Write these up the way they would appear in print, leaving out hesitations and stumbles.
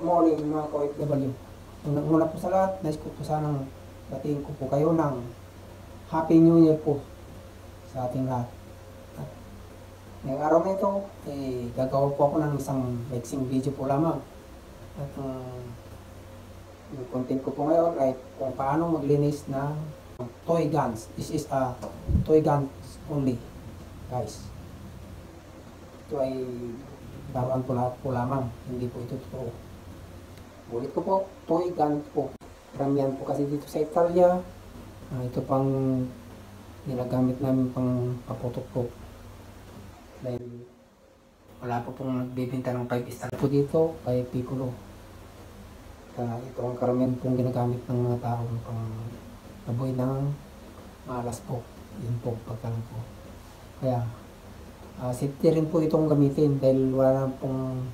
morning mga ka-OFW. Unang-una po sa lahat, nais ko po sanang batiin ko po kayo ng Happy New Year po sa ating lahat. At ngayong araw na ito, gagawa po ako ng isang mixing video po lamang. At yung content ko po ngayon ay kung paano maglinis ng toy guns. This is a toy guns only, guys. Ito ay laruan po lamang, hindi po ito totoo. Ulit ko po, toy gun po. Karamihan po kasi dito sa Italia, ito pang ginagamit namin pang paputok po. Dahil wala po pong nagbibenta ng 5 star po dito, kay Piccolo. Ito ang karamihan pong ginagamit ng mga taong pang taboy ng malas po. Yun po, pagkalan po. Kaya, safety rin po itong gamitin dahil wala na pong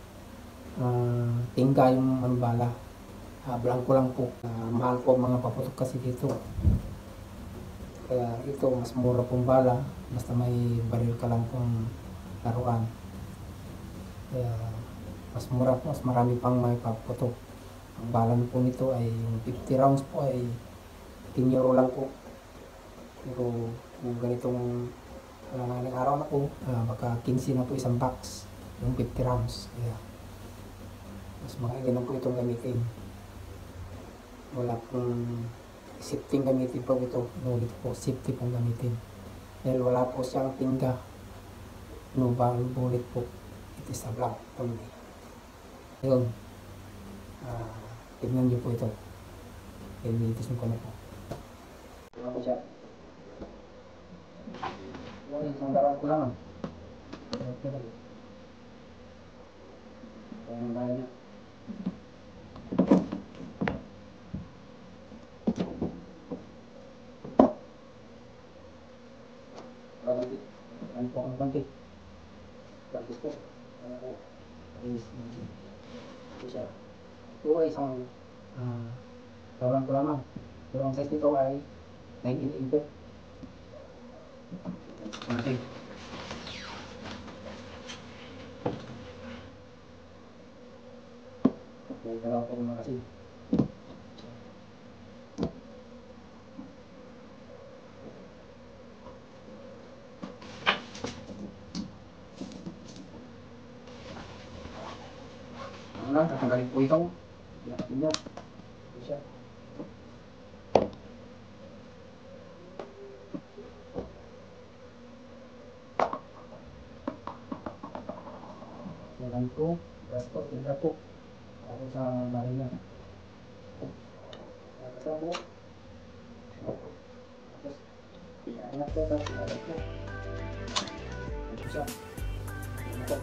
tingga yung bala. Blanco lang po. Mahal po mga paputok kasi dito. Kaya ito mas mura pong bala basta may baril ka lang pong laruan. Kaya mas mura po, mas marami pang may paputok. Ang bala po nito ay yung 50 rounds po ay 10 euro lang po. Pero kung ganitong ng araw na po, baka 15 na po isang box, yung 50 rounds. Kaya mas makailan po itong gamitin. Wala pong safety gamitin po ito. Nulit po, safety pong gamitin. Dahil wala po siyang tingga. No bullet po. It is a blank only. Ayun. Tignan niyo po ito. Ilinitis ko na po. Tignan ko siya. Isang darang ko lang. Okay lang. Kaya ang bahay niya. Bagit. Ano po ang bagit? Bagit po. Ano po? Ito siya. Ito ay isang darang ko lamang. Pero ang size nito ay 9mm. Okay. May dalawa po mga kasi. Ano lang, tatanggalin po ito. Natin niya. Ito siya. Silang po. Brasto, tinda po. Ako sa bahay niya. Kasama. Tapos, iangat po. Tapos, iangat po. Ito siya. Ito po.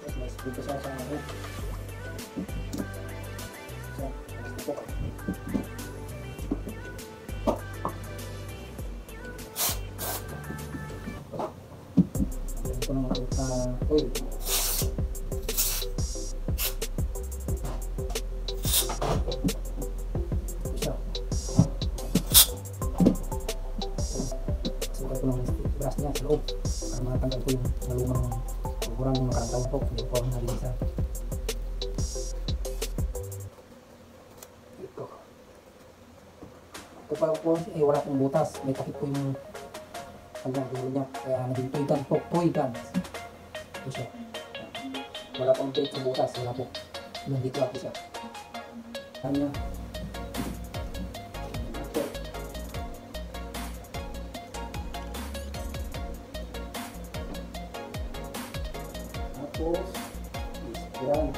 Tapos, may spray ko siya sa ako. Siya. Ito po. Ito po naman sa oil. Brush niya sa loob para matanggal ko yung malumang kurang yung nakarang po, hindi po ang nalisa. Ito pa po, wala pong butas, may takip po yung hanggang dulo niya, kaya naging toy gun po, toy gun. Ito siya, wala pong tape sa butas, wala po, nandito ako siya. Kanya tapos yan.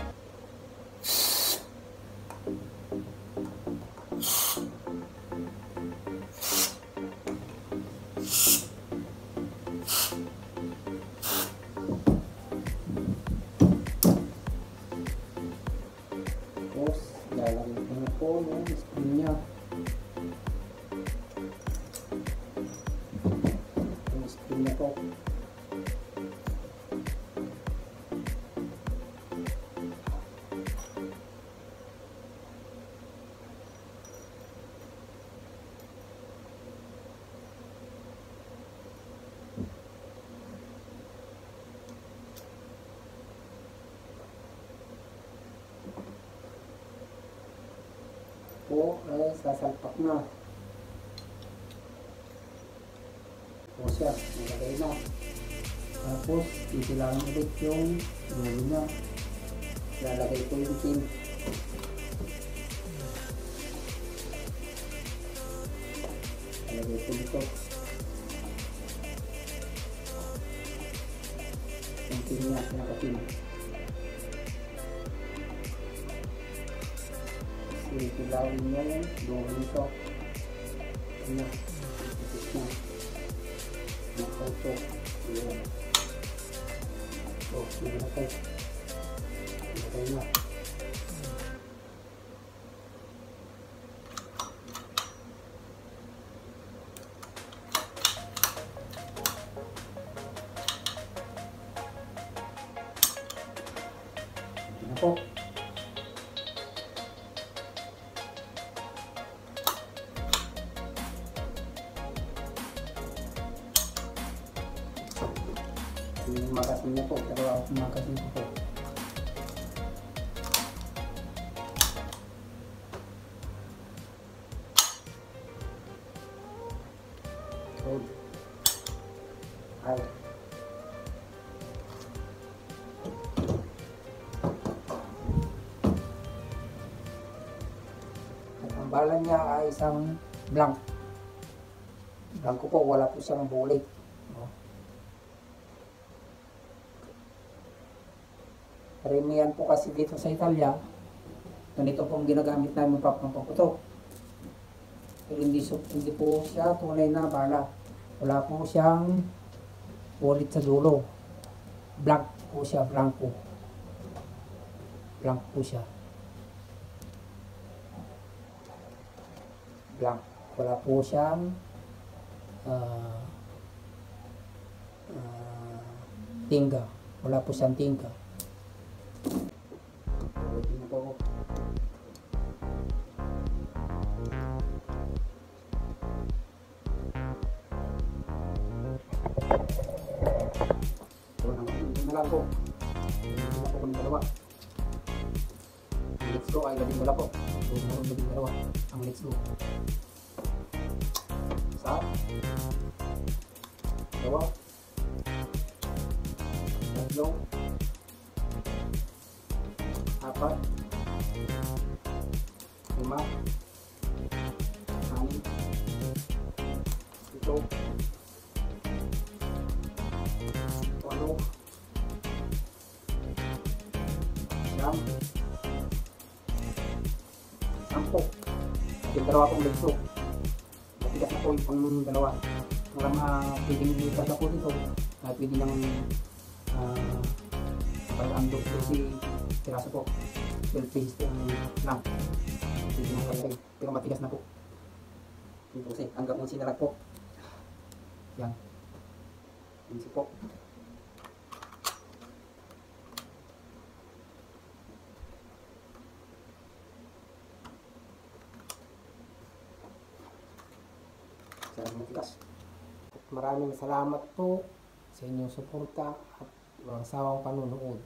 Tapos lalagyan ko na po yung screen niya. Yung screen niya po. po ay sasalpak na. O siya, nalagay na. Tapos, titilangan ulit yung ulo niya. Lalagay ko yung tin. Lalagay ko dito. Yung tin niya, pinakatin. Titilangan niya yung dulo nito. Ayan. Ipis na. Nakauto. Ayan. So, nilagay. Nilagay na. Hindi na po. Yung magasin niya po, dalawa akong magasin ko po. Hold. Ay. At ang bala niya ay isang blank. Blank po, wala po siyang bullet. Karamihan po kasi dito sa Italia, ganito pong ginagamit namin pampaputok. Pero hindi po siya tunay na bala. Wala po siyang bullet sa dulo. Blank po siya, blanco. Blank po siya. Blank. Wala po siyang tingga. Wala po siyang tingga. Ulitin na po. Ito na lang po. Ito na po kung dalawa. Ang let's go ay labing dala po. Ito na lang labing dalawa. Ang let's go. Isa. Dalawa. Tatlo. Apat. Lima. Anim. Ito. Walo. Siyam. Sampo. Yung dalawa kong legso. Matigas na po yung pang dalawa. Walang pwedeng ilipat na po dito. Pwede nang pag-andok po si piraso po. 12 pieces po lang. Pwede nang kalagay. Pero matigas na po. Dito kasi hanggang 11 na lang po. Yan. 11 po. Matigas. Maraming salamat po sa inyong suporta at walang sawang panunood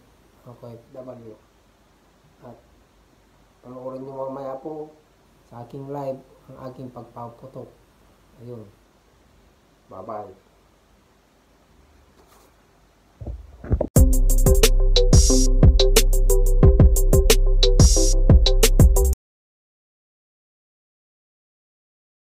ng OFW. At panoorin nyo mamaya po sa aking live ang aking pagpaputok. Ayun. Bye-bye.